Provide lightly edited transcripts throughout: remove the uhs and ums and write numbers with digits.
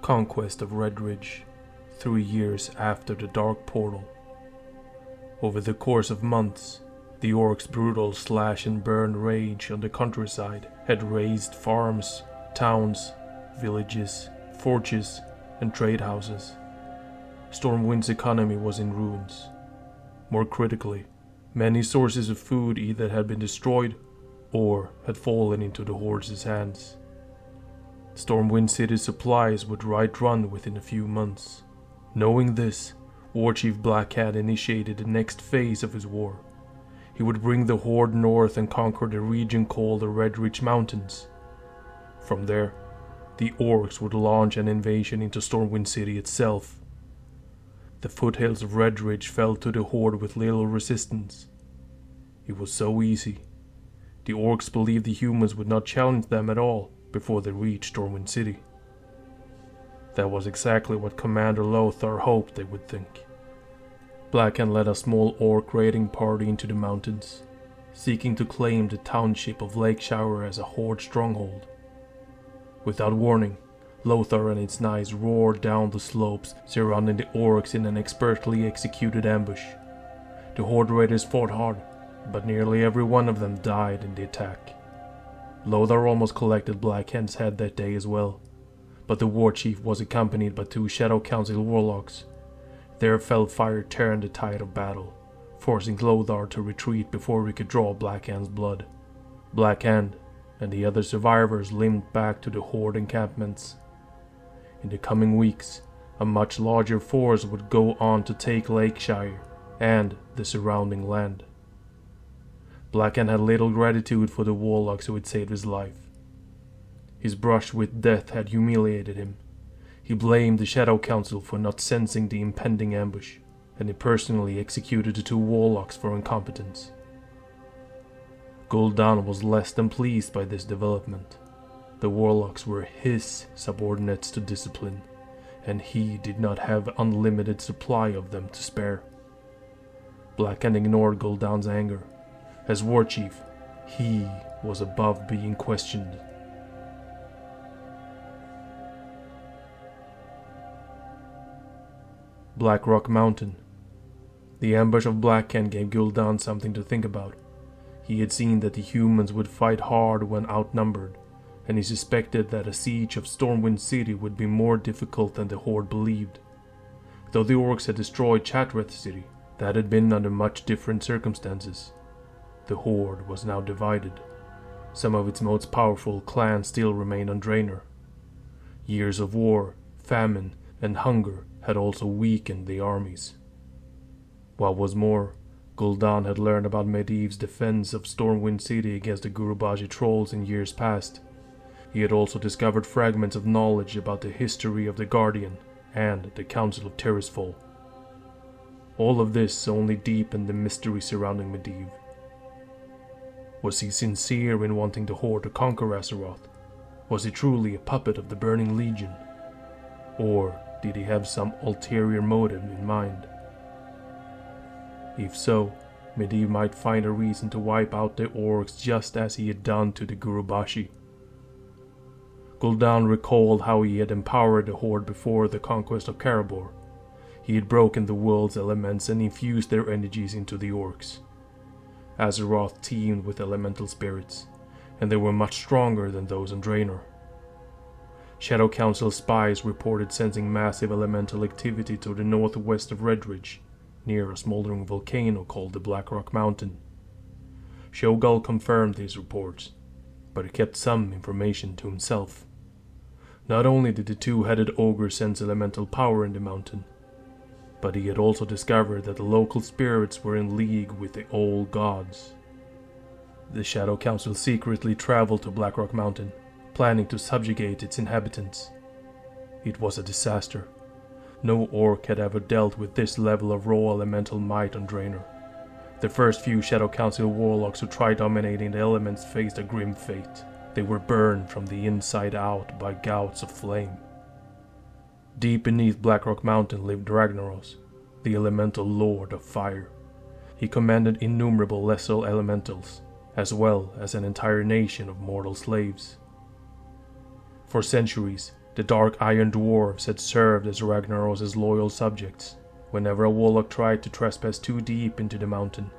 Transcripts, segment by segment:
Conquest of Redridge, 3 years after the Dark Portal. Over the course of months, the orcs' brutal slash-and-burn rage on the countryside had razed farms, towns, villages, forges, and trade houses. Stormwind's economy was in ruins. More critically, many sources of food either had been destroyed or had fallen into the Horde's hands. Stormwind City's supplies would run within a few months. Knowing this, Warchief Blackhat initiated the next phase of his war. He would bring the Horde north and conquer the region called the Redridge Mountains. From there, the orcs would launch an invasion into Stormwind City itself. The foothills of Redridge fell to the Horde with little resistance. It was so easy. The orcs believed the humans would not challenge them at all before they reached Stormwind City. That was exactly what Commander Lothar hoped they would think. Blackhand led a small orc raiding party into the mountains, seeking to claim the township of Lakeshire as a Horde stronghold. Without warning, Lothar and its knights roared down the slopes, surrounding the orcs in an expertly executed ambush. The Horde raiders fought hard, but nearly every one of them died in the attack. Lothar almost collected Blackhand's head that day as well, but the war chief was accompanied by 2 Shadow Council warlocks. Their fellfire turned the tide of battle, forcing Lothar to retreat before he could draw Blackhand's blood. Blackhand and the other survivors limped back to the Horde encampments. In the coming weeks, a much larger force would go on to take Lakeshire and the surrounding land. Blackhand had little gratitude for the warlocks who had saved his life. His brush with death had humiliated him. He blamed the Shadow Council for not sensing the impending ambush, and he personally executed the 2 warlocks for incompetence. Gul'dan was less than pleased by this development. The warlocks were his subordinates to discipline, and he did not have unlimited supply of them to spare. Blackhand ignored Gul'dan's anger. As war chief, he was above being questioned. Black Rock Mountain. The ambush of Blackhand gave Gul'dan something to think about. He had seen that the humans would fight hard when outnumbered, and he suspected that a siege of Stormwind City would be more difficult than the Horde believed. Though the orcs had destroyed Chatreth City, that had been under much different circumstances. The Horde was now divided. Some of its most powerful clans still remained on Draenor. Years of war, famine, and hunger had also weakened the armies. What was more, Gul'dan had learned about Medivh's defense of Stormwind City against the Gurubaji trolls in years past. He had also discovered fragments of knowledge about the history of the Guardian and the Council of Tirisfal. All of this only deepened the mystery surrounding Medivh. Was he sincere in wanting the Horde to conquer Azeroth? Was he truly a puppet of the Burning Legion? Or did he have some ulterior motive in mind? If so, Medivh might find a reason to wipe out the orcs just as he had done to the Gurubashi. Gul'dan recalled how he had empowered the Horde before the conquest of Karabor. He had broken the world's elements and infused their energies into the orcs. Azeroth teemed with elemental spirits, and they were much stronger than those on Draenor. Shadow Council spies reported sensing massive elemental activity to the northwest of Redridge, near a smoldering volcano called the Black Rock Mountain. Shogal confirmed these reports, but he kept some information to himself. Not only did the 2-headed ogre sense elemental power in the mountain, but he had also discovered that the local spirits were in league with the old gods. The Shadow Council secretly traveled to Black Rock Mountain, planning to subjugate its inhabitants. It was a disaster. No orc had ever dealt with this level of raw elemental might on Draenor. The first few Shadow Council warlocks who tried dominating the elements faced a grim fate. They were burned from the inside out by gouts of flame. Deep beneath Black Rock Mountain lived Ragnaros, the elemental lord of fire. He commanded innumerable lesser elementals, as well as an entire nation of mortal slaves. For centuries, The Dark Iron Dwarves had served as Ragnaros' loyal subjects. Whenever a warlock tried to trespass too deep into the mountain,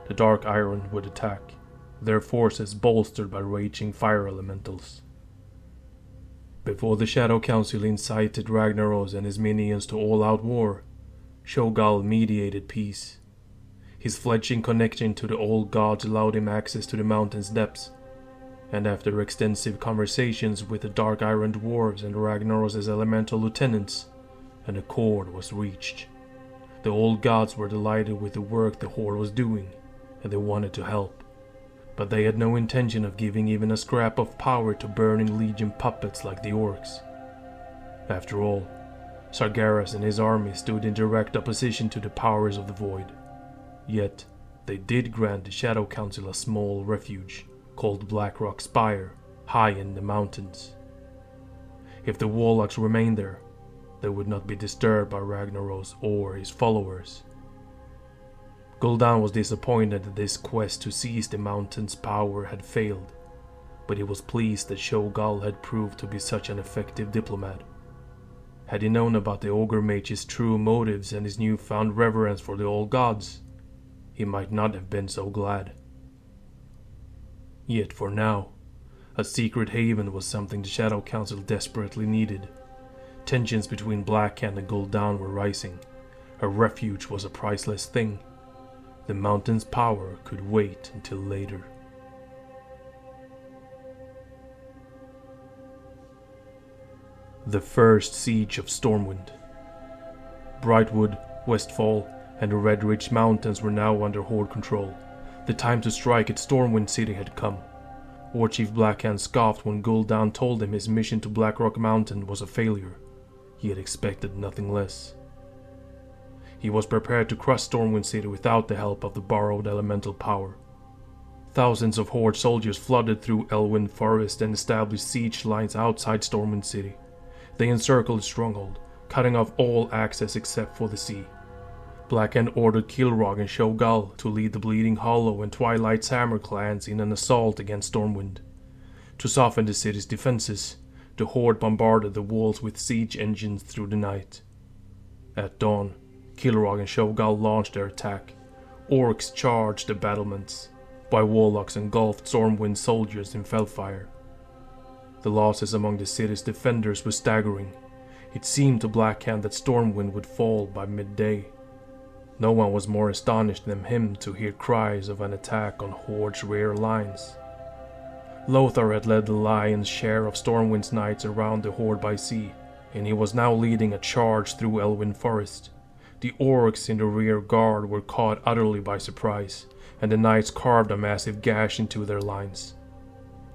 the Dark Iron would attack, their forces bolstered by raging fire elementals. Before the Shadow Council incited Ragnaros and his minions to all-out war, Shogal mediated peace. His fledgling connection to the old gods allowed him access to the mountain's depths, and after extensive conversations with the Dark Iron Dwarves and Ragnaros' elemental lieutenants, an accord was reached. The old gods were delighted with the work the Horde was doing, and they wanted to help, but they had no intention of giving even a scrap of power to burning Legion puppets like the orcs. After all, Sargeras and his army stood in direct opposition to the powers of the Void. Yet, they did grant the Shadow Council a small refuge, called Blackrock Spire, high in the mountains. If the warlocks remained there, they would not be disturbed by Ragnaros or his followers. Gul'dan was disappointed that this quest to seize the mountain's power had failed, but he was pleased that Shogal had proved to be such an effective diplomat. Had he known about the Ogre Mage's true motives and his newfound reverence for the old gods, he might not have been so glad. Yet for now, a secret haven was something the Shadow Council desperately needed. Tensions between Blackhand and Gul'dan were rising. A refuge was a priceless thing. The mountain's power could wait until later. The First Siege of Stormwind. Brightwood, Westfall, and the Red Ridge Mountains were now under Horde control. The time to strike at Stormwind City had come. Warchief Blackhand scoffed when Gul'dan told him his mission to Blackrock Mountain was a failure. He had expected nothing less. He was prepared to crush Stormwind City without the help of the borrowed elemental power. Thousands of Horde soldiers flooded through Elwyn Forest and established siege lines outside Stormwind City. They encircled the stronghold, cutting off all access except for the sea. Blackhand ordered Kilrog and Shogal to lead the Bleeding Hollow and Twilight's Hammer clans in an assault against Stormwind. To soften the city's defenses, the Horde bombarded the walls with siege engines through the night. At dawn, Kilrog and Shogal launched their attack. Orcs charged the battlements, while warlocks engulfed Stormwind soldiers in fellfire. The losses among the city's defenders were staggering. It seemed to Blackhand that Stormwind would fall by midday. No one was more astonished than him to hear cries of an attack on Horde's rear lines. Lothar had led the lion's share of Stormwind's knights around the Horde by sea, and he was now leading a charge through Elwyn Forest. The orcs in the rear guard were caught utterly by surprise, and the knights carved a massive gash into their lines.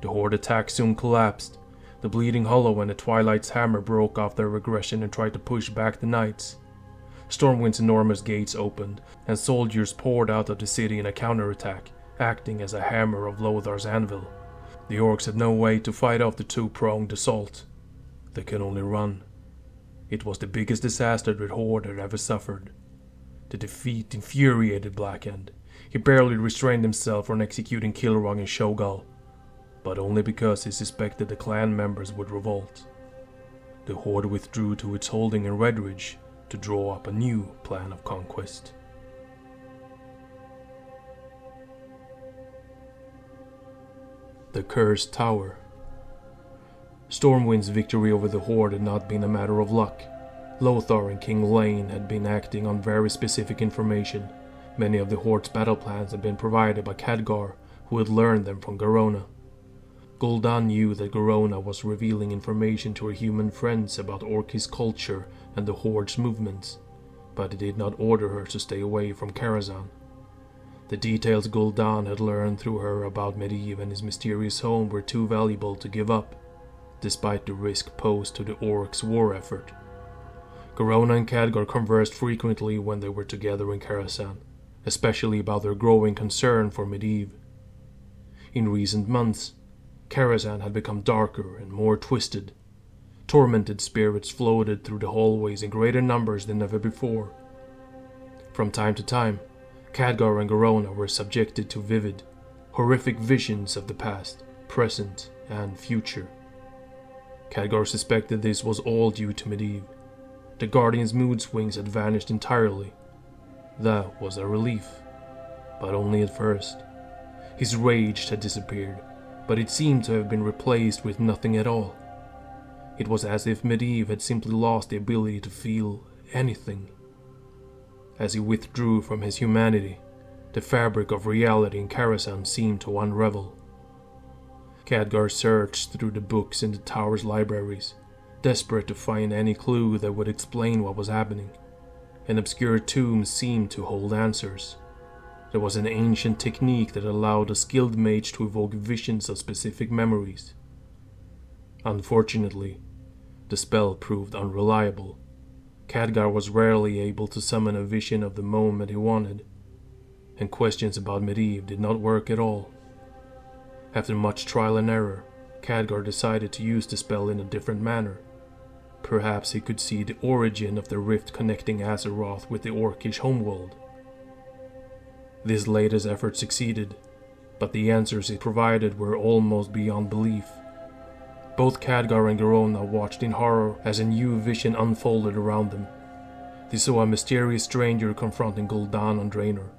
The Horde attack soon collapsed. The Bleeding Hollow and the Twilight's Hammer broke off their aggression and tried to push back the knights. Stormwind's enormous gates opened, and soldiers poured out of the city in a counterattack, acting as a hammer of Lothar's anvil. The orcs had no way to fight off the two-pronged assault. They could only run. It was the biggest disaster the Horde had ever suffered. The defeat infuriated Blackhand. He barely restrained himself from executing Kilrog and Shogal, but only because he suspected the clan members would revolt. The Horde withdrew to its holding in Red Ridge to draw up a new plan of conquest. The Cursed Tower. Stormwind's victory over the Horde had not been a matter of luck. Lothar and King Lane had been acting on very specific information. Many of the Horde's battle plans had been provided by Khadgar, who had learned them from Garona. Gul'dan knew that Garona was revealing information to her human friends about Orcish culture and the Horde's movements, but he did not order her to stay away from Karazhan. The details Gul'dan had learned through her about Medivh and his mysterious home were too valuable to give up, despite the risk posed to the Orcs' war effort. Garona and Khadgar conversed frequently when they were together in Karazhan, especially about their growing concern for Medivh. In recent months, Karazhan had become darker and more twisted. Tormented spirits floated through the hallways in greater numbers than ever before. From time to time, Khadgar and Garona were subjected to vivid, horrific visions of the past, present, and future. Khadgar suspected this was all due to Medivh. The Guardian's mood swings had vanished entirely. That was a relief, but only at first. His rage had disappeared, but it seemed to have been replaced with nothing at all. It was as if Medivh had simply lost the ability to feel anything. As he withdrew from his humanity, the fabric of reality in Karazhan seemed to unravel. Khadgar searched through the books in the tower's libraries, desperate to find any clue that would explain what was happening. An obscure tomb seemed to hold answers. There was an ancient technique that allowed a skilled mage to evoke visions of specific memories. Unfortunately, the spell proved unreliable. Khadgar was rarely able to summon a vision of the moment he wanted, and questions about Medivh did not work at all. After much trial and error, Khadgar decided to use the spell in a different manner. Perhaps he could see the origin of the rift connecting Azeroth with the Orcish homeworld. This latest effort succeeded, but the answers it provided were almost beyond belief. Both Khadgar and Garona watched in horror as a new vision unfolded around them. They saw a mysterious stranger confronting Gul'dan on Draenor.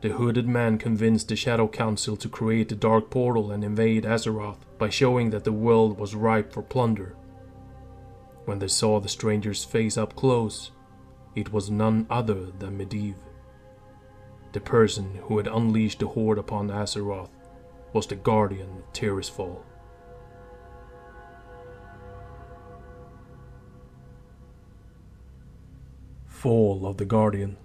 The hooded man convinced the Shadow Council to create the Dark Portal and invade Azeroth by showing that the world was ripe for plunder. When they saw the stranger's face up close, it was none other than Medivh. The person who had unleashed the horde upon Azeroth was the Guardian of Tirisfal. Fall of the Guardian.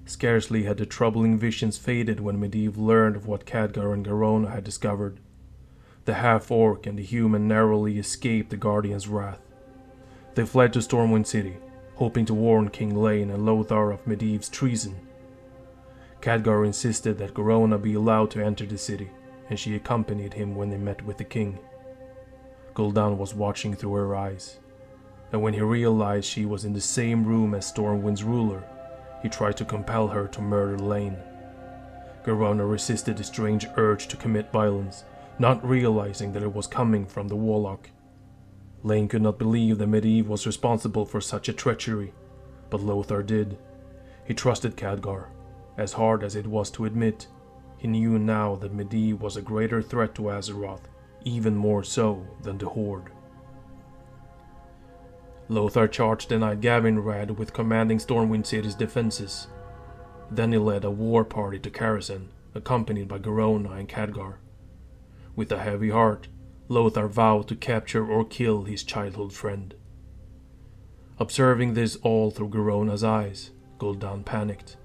Scarcely had the troubling visions faded when Medivh learned of what Khadgar and Garona had discovered. The half-orc and the human narrowly escaped the Guardian's wrath. They fled to Stormwind City, hoping to warn King Lane and Lothar of Medivh's treason. Khadgar insisted that Garona be allowed to enter the city, and she accompanied him when they met with the king. Gul'dan was watching through her eyes, and when he realized she was in the same room as Stormwind's ruler, he tried to compel her to murder Lane. Garona resisted the strange urge to commit violence, not realizing that it was coming from the warlock. Lane could not believe that Medivh was responsible for such a treachery, but Lothar did. He trusted Khadgar. As hard as it was to admit, he knew now that Medivh was a greater threat to Azeroth, even more so than the Horde. Lothar charged the Knight Gavinrad with commanding Stormwind City's defenses. Then he led a war party to Karazhan, accompanied by Garona and Khadgar. With a heavy heart, Lothar vowed to capture or kill his childhood friend. Observing this all through Garona's eyes, Gul'dan panicked.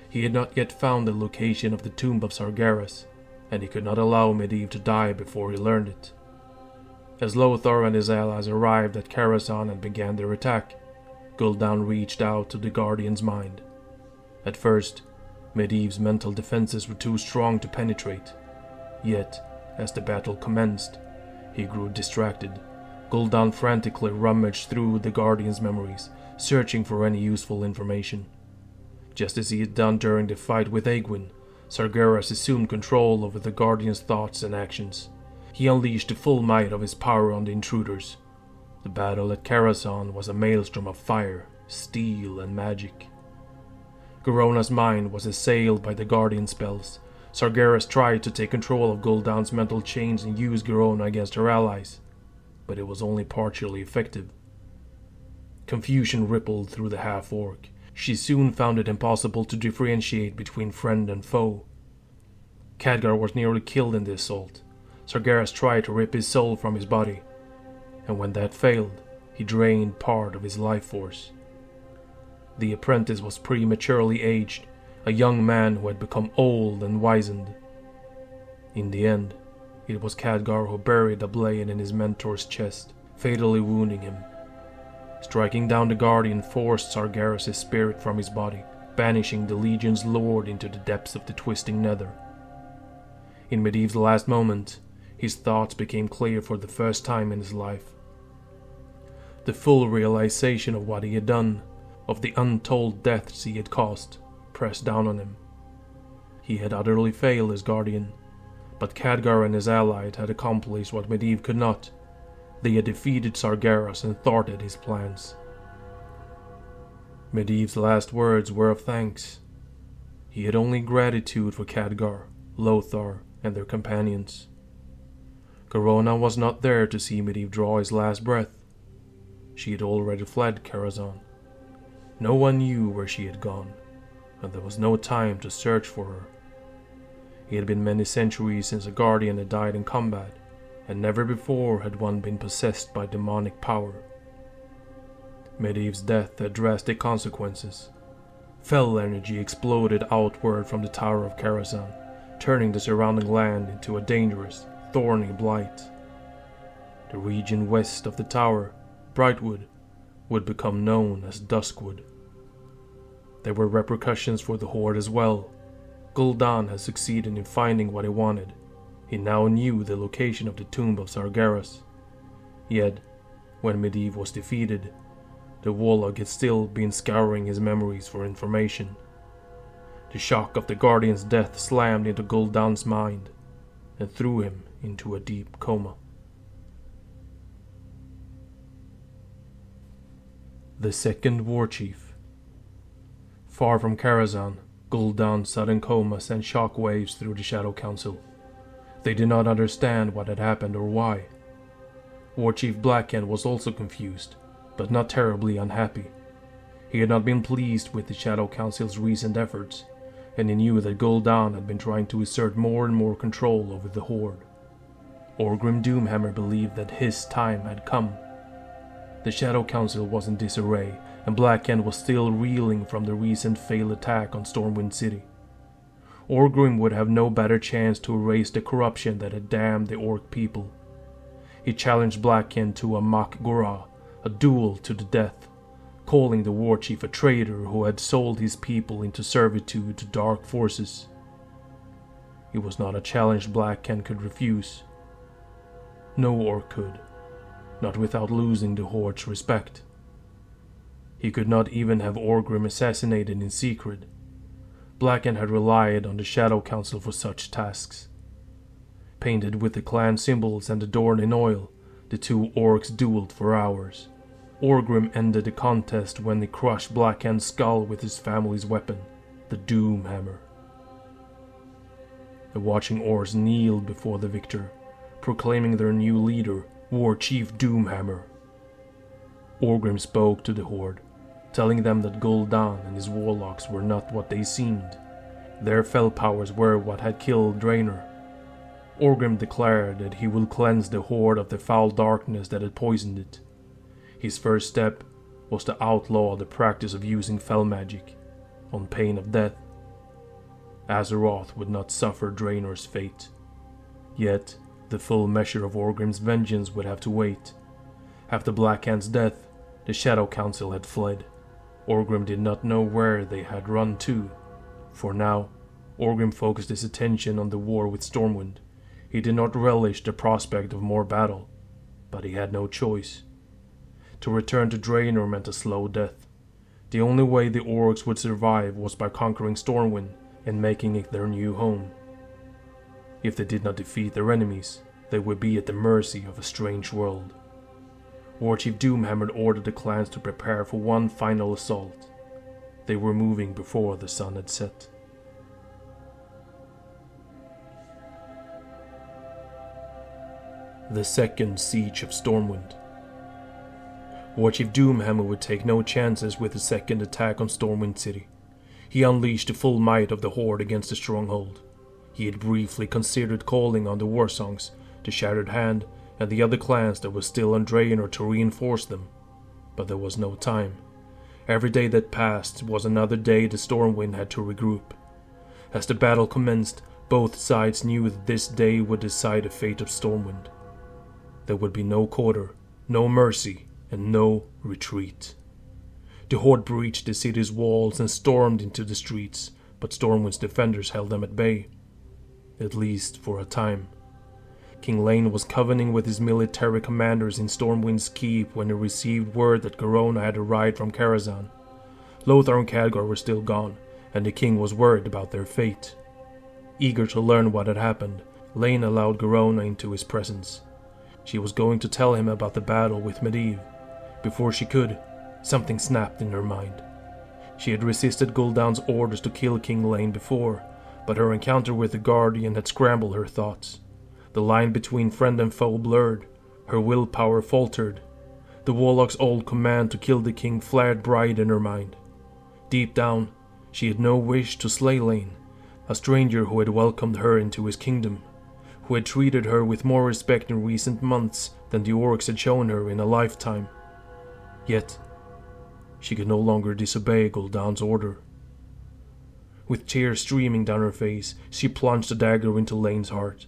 He had not yet found the location of the tomb of Sargeras, and he could not allow Medivh to die before he learned it. As Lothar and his allies arrived at Karazhan and began their attack, Gul'dan reached out to the Guardian's mind. At first, Medivh's mental defenses were too strong to penetrate. Yet, as the battle commenced, he grew distracted. Gul'dan frantically rummaged through the Guardian's memories, searching for any useful information. Just as he had done during the fight with Egwin, Sargeras assumed control over the Guardian's thoughts and actions. He unleashed the full might of his power on the intruders. The battle at Karazhan was a maelstrom of fire, steel, and magic. Garona's mind was assailed by the Guardian spells. Sargeras tried to take control of Gul'dan's mental chains and use Garona against her allies, but it was only partially effective. Confusion rippled through the half-orc. She soon found it impossible to differentiate between friend and foe. Khadgar was nearly killed in the assault. Sargeras tried to rip his soul from his body, and when that failed, he drained part of his life force. The apprentice was prematurely aged, a young man who had become old and wizened. In the end, it was Khadgar who buried a blade in his mentor's chest, fatally wounding him. Striking down the Guardian forced Sargeras' spirit from his body, banishing the Legion's lord into the depths of the twisting nether. In Medivh's last moment, his thoughts became clear for the first time in his life. The full realization of what he had done, of the untold deaths he had caused, pressed down on him. He had utterly failed as Guardian, but Khadgar and his allies had accomplished what Medivh could not. They had defeated Sargeras and thwarted his plans. Medivh's last words were of thanks. He had only gratitude for Khadgar, Lothar, and their companions. Corona was not there to see Medivh draw his last breath. She had already fled Karazhan. No one knew where she had gone, and there was no time to search for her. It had been many centuries since a guardian had died in combat, and never before had one been possessed by demonic power. Medivh's death had drastic consequences. Fell energy exploded outward from the Tower of Karazhan, turning the surrounding land into a dangerous, thorny blight. The region west of the tower, Brightwood, would become known as Duskwood. There were repercussions for the Horde as well. Gul'dan had succeeded in finding what he wanted. He now knew the location of the tomb of Sargeras. Yet, when Medivh was defeated, the warlock had still been scouring his memories for information. The shock of the Guardian's death slammed into Gul'dan's mind and threw him into a deep coma. The second war chief. Far from Karazhan, Gul'dan's sudden coma sent shock waves through the Shadow Council. They did not understand what had happened or why. War Chief Blackhand was also confused, but not terribly unhappy. He had not been pleased with the Shadow Council's recent efforts, and he knew that Gul'dan had been trying to assert more and more control over the Horde. Orgrim Doomhammer believed that his time had come. The Shadow Council was in disarray, and Blackhand was still reeling from the recent failed attack on Stormwind City. Orgrim would have no better chance to erase the corruption that had damned the Orc people. He challenged Blackhand to a mock Gorah, a duel to the death, calling the war chief a traitor who had sold his people into servitude to dark forces. It was not a challenge Blackhand could refuse. No Orc could, not without losing the Horde's respect. He could not even have Orgrim assassinated in secret. Blackhand had relied on the Shadow Council for such tasks. Painted with the clan symbols and adorned in oil, the two orcs dueled for hours. Orgrim ended the contest when he crushed Blackhand's skull with his family's weapon, the Doomhammer. The watching orcs kneeled before the victor, proclaiming their new leader, War Chief Doomhammer. Orgrim spoke to the Horde, telling them that Gul'dan and his warlocks were not what they seemed. Their fell powers were what had killed Draenor. Orgrim declared that he would cleanse the Horde of the foul darkness that had poisoned it. His first step was to outlaw the practice of using fell magic, on pain of death. Azeroth would not suffer Draenor's fate. Yet, the full measure of Orgrim's vengeance would have to wait. After Blackhand's death, the Shadow Council had fled. Orgrim did not know where they had run to. For now, Orgrim focused his attention on the war with Stormwind. He did not relish the prospect of more battle, but he had no choice. To return to Draenor meant a slow death. The only way the orcs would survive was by conquering Stormwind and making it their new home. If they did not defeat their enemies, they would be at the mercy of a strange world. Warchief Doomhammer ordered the clans to prepare for one final assault. They were moving before the sun had set. The second siege of Stormwind. Warchief Doomhammer would take no chances with the second attack on Stormwind City. He unleashed the full might of the Horde against the stronghold. He had briefly considered calling on the War Songs, the Shattered Hand, and the other clans that were still on Draenor to reinforce them, but there was no time. Every day that passed was another day the Stormwind had to regroup. As the battle commenced, both sides knew that this day would decide the fate of Stormwind. There would be no quarter, no mercy, and no retreat. The Horde breached the city's walls and stormed into the streets, but Stormwind's defenders held them at bay. At least for a time. King Lane was covenanting with his military commanders in Stormwind's keep when he received word that Corona had arrived from Karazhan. Lothar and Khadgar were still gone, and the king was worried about their fate. Eager to learn what had happened, Lane allowed Corona into his presence. She was going to tell him about the battle with Medivh. Before she could, something snapped in her mind. She had resisted Gul'dan's orders to kill King Lane before, but her encounter with the Guardian had scrambled her thoughts. The line between friend and foe blurred, her willpower faltered. The Warlock's old command to kill the king flared bright in her mind. Deep down, she had no wish to slay Lane, a stranger who had welcomed her into his kingdom, who had treated her with more respect in recent months than the orcs had shown her in a lifetime. Yet, she could no longer disobey Gul'dan's order. With tears streaming down her face, she plunged a dagger into Lane's heart.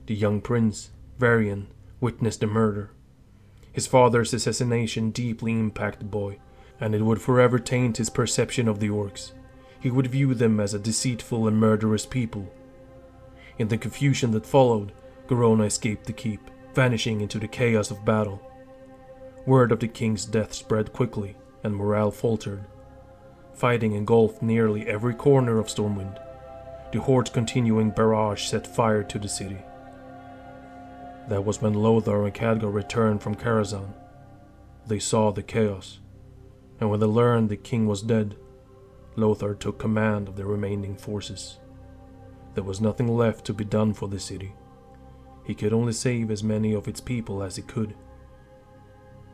The young prince, Varian, witnessed the murder. His father's assassination deeply impacted the boy, and it would forever taint his perception of the orcs. He would view them as a deceitful and murderous people. In the confusion that followed, Garona escaped the keep, vanishing into the chaos of battle. Word of the king's death spread quickly, and morale faltered. Fighting engulfed nearly every corner of Stormwind. The Horde's continuing barrage set fire to the city. That was when Lothar and Khadgar returned from Karazhan. They saw the chaos, and when they learned the king was dead, Lothar took command of the remaining forces. There was nothing left to be done for the city. He could only save as many of its people as he could.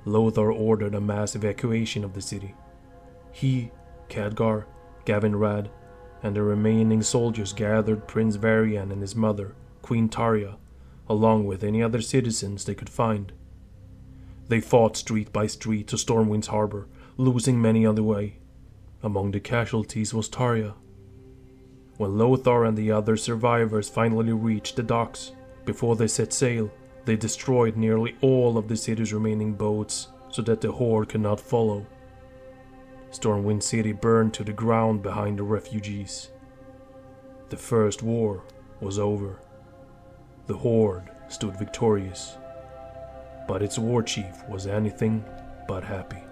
Lothar ordered a mass evacuation of the city. He, Khadgar, Gavinrad, and the remaining soldiers gathered Prince Varian and his mother, Queen Tarja, along with any other citizens they could find. They fought street by street to Stormwind's harbor, losing many on the way. Among the casualties was Tarja. When Lothar and the other survivors finally reached the docks, before they set sail, they destroyed nearly all of the city's remaining boats so that the Horde could not follow. Stormwind City burned to the ground behind the refugees. The first war was over. The Horde stood victorious, but its war chief was anything but happy.